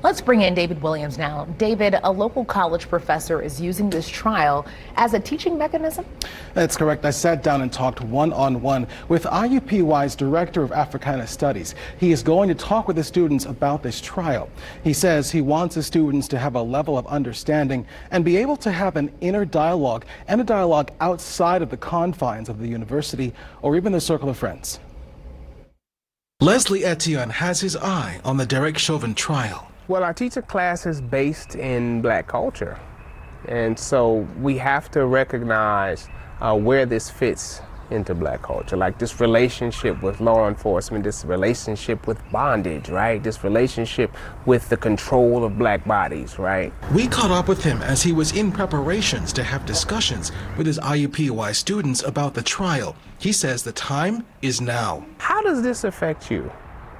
Let's bring in David Williams now. David, a local college professor is using this trial as a teaching mechanism? That's correct. I sat down and talked one-on-one with IUPUI's Director of Africana Studies. He is going to talk with the students about this trial. He says he wants the students to have a level of understanding and be able to have an inner dialogue and a dialogue outside of the confines of the university or even their circle of friends. Leslie Etienne has his eye on the Derek Chauvin trial. Well, I teach a class is based in black culture, and so we have to recognize where this fits into black culture, like this relationship with law enforcement, this relationship with bondage, right? This relationship with the control of black bodies, right? We caught up with him as he was in preparations to have discussions with his IUPUI students about the trial. He says the time is now. How does this affect you,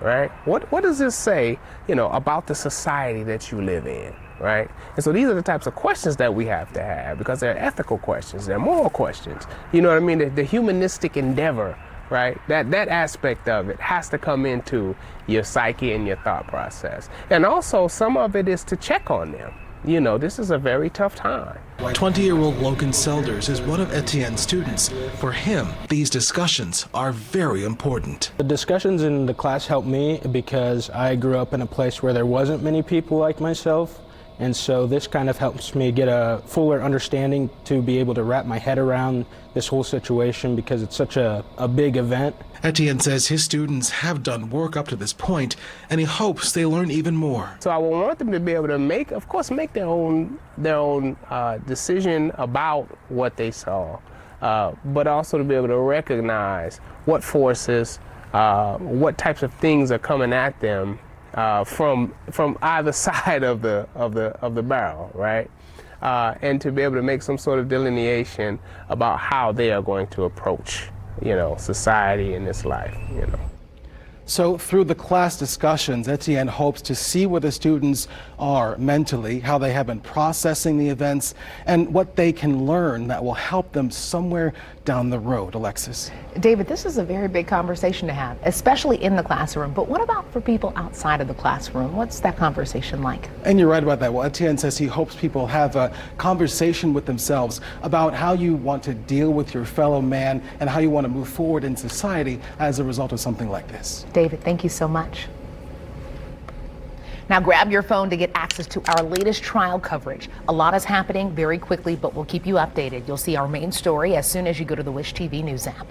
right? What does this say, about the society that you live in, right? And so these are the types of questions that we have to have, because they're ethical questions, they're moral questions. You know what I mean? The humanistic endeavor, right? That aspect of it has to come into your psyche and your thought process. And also some of it is to check on them. This is a very tough time. 20-year-old Logan Selders is one of Etienne's students. For him, these discussions are very important. The discussions in the class helped me because I grew up in a place where there wasn't many people like myself. And so this kind of helps me get a fuller understanding to be able to wrap my head around this whole situation because it's such a big event. Etienne says his students have done work up to this point, and he hopes they learn even more. So I would want them to be able to make their own decision about what they saw, but also to be able to recognize what forces, what types of things are coming at them from either side of the barrel, right? And to be able to make some sort of delineation about how they are going to approach, society in this life, So through the class discussions, Etienne hopes to see where the students are mentally, how they have been processing the events, and what they can learn that will help them somewhere down the road. Alexis. David, this is a very big conversation to have, especially in the classroom. But what about for people outside of the classroom? What's that conversation like? And you're right about that. Well, Etienne says he hopes people have a conversation with themselves about how you want to deal with your fellow man and how you want to move forward in society as a result of something like this. David, thank you so much. Now grab your phone to get access to our latest trial coverage. A lot is happening very quickly, but we'll keep you updated. You'll see our main story as soon as you go to the Wish TV News app.